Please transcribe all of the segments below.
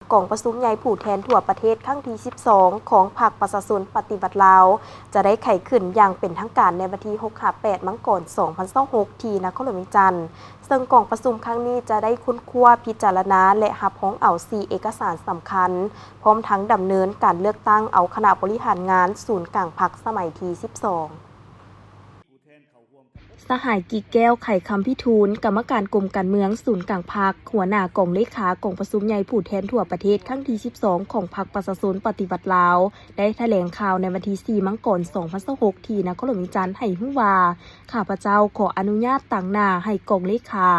กองประชุมใหญ่ผู้แทนทั่วประเทศครั้งที่ 12 ของพรรคประชาชนปฏิวัติลาวจะได้ไขขึ้นอย่างเป็นทางการในวันที่ 6-8 มังกร 2026 ที่นครหลวงเวียงจันทน์ซึ่งกองประชุมครั้งนี้จะได้ค้นคว้าพิจารณาและรับรองเอา 4 เอกสารสำคัญพร้อมทั้งดำเนินการเลือกตั้งเอาคณะบริหารงานศูนย์กลางพรรคสมัยที่ 12สหายกีแก้วไข่คำพิทูลกรรมการกรมการเมืองศูนย์กลางพรรคหัวหน้ากองเลขากองประชุมใหญ่ผู้แทนทั่วประเทศครั้งที่ 12 ของพรรคประชาชนปฏิวัติลาวได้แถลงข่าวในวันที่ 4 มังกร 2026 ที่นครหลวงเวียงจันทน์ให้รู้ว่าข้าพเจ้าขออนุญาตตั้งหน้าให้กองเลขา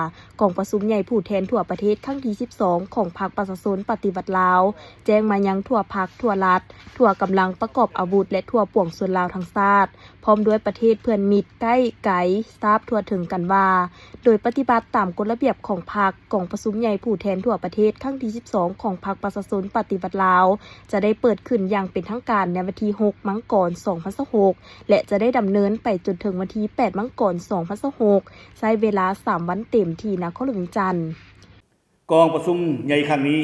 กองประชุมใหญ่ผู้แทนทั่วประเทศครั้งที่ 12 ของพรรคประชาชนปฏิวัติลาวแจ้งมายังทั่วพรรคทั่วรัฐทั่วกำลังประกอบอาวุธและทั่วป่วงส่วนลาวทั้งชาติพร้อมด้วยประเทศเพื่อนมิตรใกล้ไกลทราบทั่วถึงกันว่าโดยปฏิบัติตามกฎระเบียบของพรรคกองประชุมใหญ่ผู้แทนทั่วประเทศครั้งที่ 12 ของพรรคประชาชนปฏิวัติลาวจะได้เปิดขึ้นอย่างเป็นทางการในวันที่ 6 มังกร 2026 และจะได้ดำเนินไปจนถึงวันที่ 8 มังกร 2026 ใช้เวลา 3 วันเต็มที่นครหลวงเวียงจันทน์กองประชุมใหญ่ครั้งนี้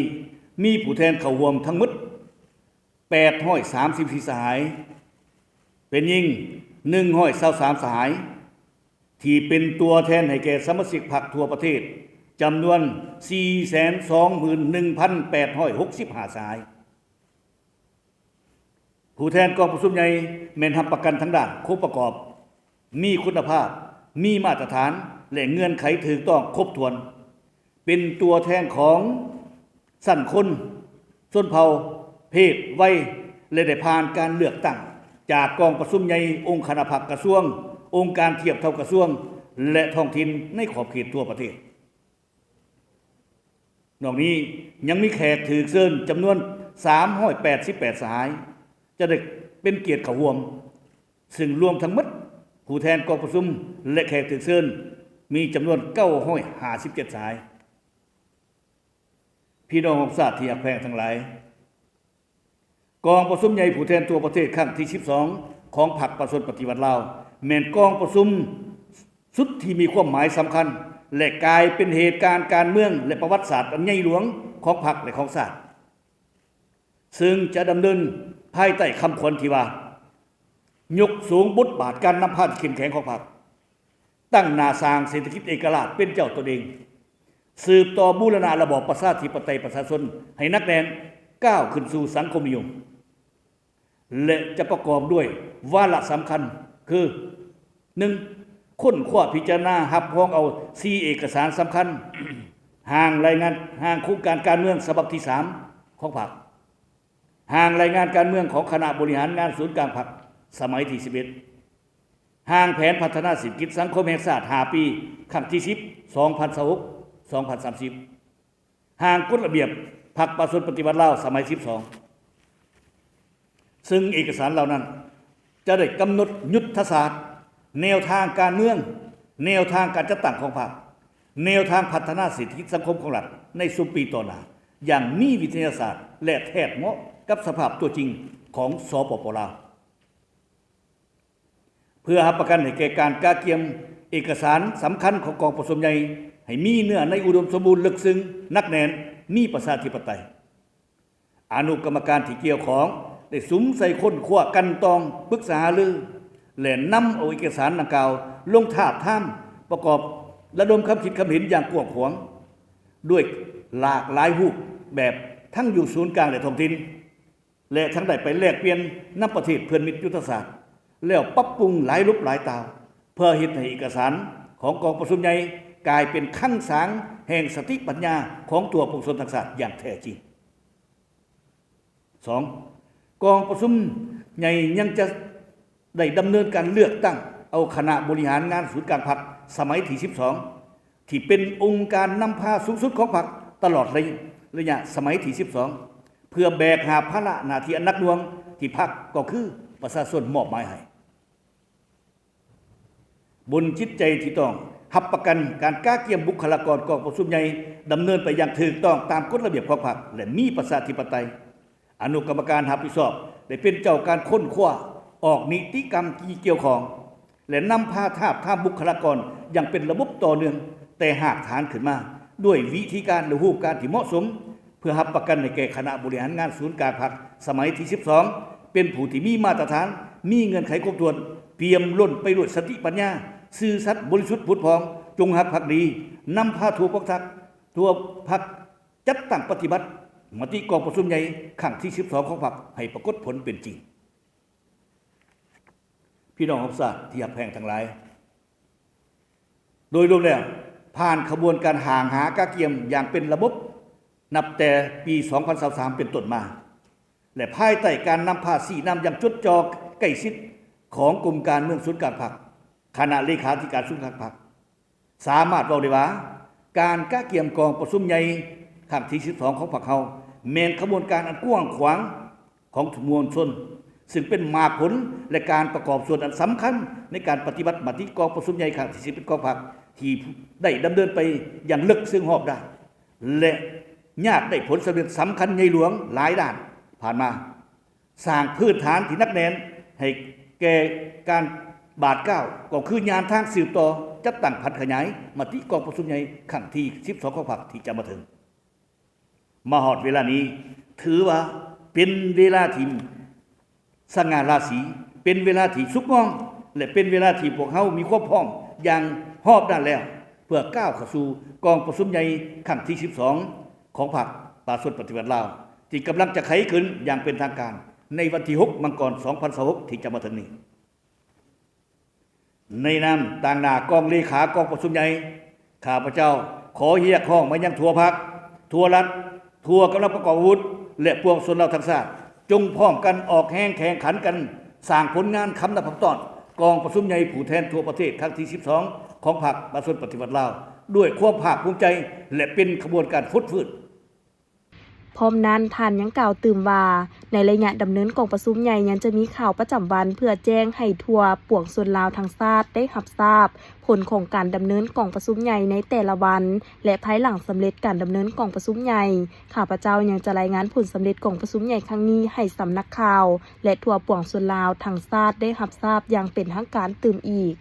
มีผู้แทนเข้าร่วมทั้งหมด834สหายเป็นยิ่ง123สหายที่เป็นตัวแทนให้แก่สมาชิกพรรคทั่วประเทศจำนวน 421,865 สายผู้แทนกองประชุมใหญ่แม่นรับประกันทั้งด้านครบประกอบมีคุณภาพมีมาตรฐานและเงื่อนไขถูกต้องครบถ้วนเป็นตัวแทนของสั้นคนชนเผ่าเพศวัยและได้ผ่านการเลือกตั้งจากกองประชุมใหญ่องค์คณะพรรคกระทรวงองค์การเทียบเท่ากระทรวงและท้องถิ่นในขอบเขตทั่วประเทศนอกนี้ยังมีแขกถือเชิญจำนวน388สหายจะได้เป็นเกียรติเข้าร่วมซึ่งรวมทั้งหมดผู้แทนกองประชุมและแขกถือเชิญมีจำนวน957สหายพี่น้องของชาติที่รักแพงทั้งหลายกองประชุมใหญ่ผู้แทนทั่วประเทศครั้งที่ 12 ของพรรคประชาชนปฏิวัติลาวแม่นกองประชุมสุดที่มีความหมายสำคัญและกลายเป็นเหตุการณ์การเมืองและประวัติศาสตร์อันใหญ่หลวงของพรรคและของชาติซึ่งจะดำเนินภายใต้คำขวัญที่ว่ายกสูงบทบาทการนำพาที่เข้มแข็งของพรรคตั้งหน้าสร้างเศรษฐกิจเอกราชเป็นเจ้าตนเองสืบต่อบูรณะระบอบประชาธิปไตยประชาชนให้นักแน่นก้าวขึ้นสู่สังคมนิยมและจะประกอบด้วยวาระสำคัญคือ 1. ค้นคว้าพิจารณารับรองเอา4เอกสารสำคัญ ห่างรายงานห่างโครงการการเมืองฉบับที่ 3 ของพรรคห่างรายงานการเมืองของคณะบริหารงานศูนย์กลางพรรคสมัยที่ 11ห่างแผนพัฒนาเศรษฐกิจสังคมแห่งชาติ5ปีครั้งที่ 10 2026-2030ห่างกฎระเบียบพรรคประชาชนปฏิวัติลาวสมัย 12ซึ่งเอกสารเหล่านั้นจะได้กำหนดยุทธศาสตร์แนวทางการเมืองแนวทางการจัดตั้งของพรรคแนวทางพัฒนาเศรษฐกิจสังคมของรัฐในสุปีต่อหน้าอย่างมีวิทยาศาสตร์และแทบเหมาะกับสภาพตัวจริงของสปป.ลาวเพื่อรับประกันให้แก่การกาเกียมเอกสารสำคัญของกองประชุมใหญ่ให้มีเนื้อในอุดมสมบูรณ์ลึกซึ้งนักแน่นมีประชาธิปไตยอนุกรรมการที่เกี่ยวข้องได้สุมใส่ค้นคว้ากันตองปรึกษาหารือและนำเอาเอกสารดังกล่าวลงทาบทามประกอบระดมความคิดความเห็นอย่างกว้างขวางด้วยหลากหลายรูปแบบทั้งอยู่ศูนย์กลางและท้องถิ่นและทั้งได้ไปแลกเปลี่ยนนำประเทศเพื่อนมิตรยุทธศาสตร์แล้วปรับปรุงหลายรูปหลายตาเพื่อเฮ็ดให้เอกสารของกองประชุมใหญ่กลายเป็นคั่งสางแห่งสติปัญญาของตัวปวงชนทั้งชาติอย่างแท้จริง 2. กองประชุมใหญ่ยังจะได้ดำเนินการเลือกตั้งเอาคณะบริหารงานศูนย์กลางพรรคสมัยที่ 12ที่เป็นองค์การนำพาสูงสุดของพรรคตลอดระยะสมัยที่ 12เพื่อแบกหาภาระหน้าที่อันหนักหน่วงที่พรรคก็คือประชาชนมอบหมายให้บนจิตใจที่ต้องรับประกันการก้าเกียมบุคลากรกองประชุมใหญ่ดำเนินไปอย่างถูกต้องตามกฎระเบียบของพรรคและมีประชาธิปไตยอนุกรรมการรับผิดชอบได้เป็นเจ้าการค้นคว้าออกนิติกรรมที่เกี่ยวข้องและนำพาทาบทามบุคลากรอย่างเป็นระบบต่อเนื่องแต่หากฐานขึ้นมาด้วยวิธีการหรือรูปการที่เหมาะสมเ พื่อรับประกันให้แก่คณะบริหารงานศูนย์การพรรคสมัยที่12เป็นผู้ที่มีมาตรฐานมีเงื่อนไขครบถ้วนเปี่ยมล้นไปด้วยสติปัญญาซื่อสัตย์บริสุทธิ์ผุดพองจงรักภักดีนำพาทั่วพรรคจัดตั้งปฏิบัติมติกองประชุมใหญ่ครั้งที่12ของพรรคให้ปรากฏผลเป็นจริงพี่น้องของชาติที่รักแพงทั้งหลายโดยรวมแล้วผ่านขบวนการห่างหากาเกียมอย่างเป็นระบบนับแต่ปี2023เป็นต้นมาและภายใต้การนำพาสีนำอย่างจดจ่อใกล้ชิดของกรมการเมืองศูนย์การพรรคคณะเลขาธิการศูนย์การพรรคสามารถบอกได้ว่าการกาเกียมกองประชุมใหญ่ครั้งที่12ของพรรคเฮาแม่นขบวนการอันกว้างขวางของมวลชนซึ่งเป็นมากผลและการประกอบส่วนอันสำคัญในการปฏิบัติมติกองประชุมใหญ่ครั้งที่10ของพรรคที่ได้ดำเนินไปอย่างลึกซึ้งรอบด้านและญาติได้ผลสำเร็จสำคัญใหญ่หลวงหลายด้านผ่านมาสร้างพื้นฐานที่นักแน่นให้แก่การบาดก้าวก็คืองานทางสืบต่อจัดตั้งพัฒขยายมติกองประชุมใหญ่ครั้งที่12ของพรรคที่จะมาถึงมาฮอดเวลานี้ถือว่าเป็นเวลาที่สง่าราศีเป็นเวลาที่สุขงอมและเป็นเวลาที่พวกเฮามีความพร้อมอย่างรอบด้านแล้วเพื่อก้าวเข้าสู่กองประชุมใหญ่ครั้งที่12ของพรรคประชาชนปฏิวัติลาวที่กำลังจะไขขึ้นอย่างเป็นทางการในวันที่6มังกร2026ที่จะมาถึงนี้ในนามต่างหน้ากองเลขากองประชุมใหญ่ข้าพเจ้าขอเรียกร้องมายังทั่วพรรคทั่วรัฐทั่วกำลังประกอบอาวุธและปวงชนเราทั้งชาติจงพร้อมกันออกแห่งแข่งขันกันสร้างผลงานคำนับคำตอนกองประชุมใหญ่ผู้แทนทั่วประเทศครั้งที่12ของพรรคประชาชนปฏิวัติลาวด้วยความภาคภูมิใจและเป็นขบวนการฟุดฟืดพร้อมนั้นท่านยังกล่าวตื่มว่าในระยะดำเนินกองประชุมใหญ่ยังจะมีข่าวประจำวันเพื่อแจ้งให้ทั่วปวงชนลาวทั้งชาติได้รับทราบผลของการดำเนินกองประชุมใหญ่ในแต่ละวันและภายหลังสำเร็จการดำเนินกองประชุมใหญ่ข้าพเจ้ายังจะรายงานผลสำเร็จกองประชุมใหญ่ครั้งนี้ให้สำนักข่าวและทั่วปวงชนลาวทั้งชาติได้รับทราบอย่างเป็นทางการตื่มอีก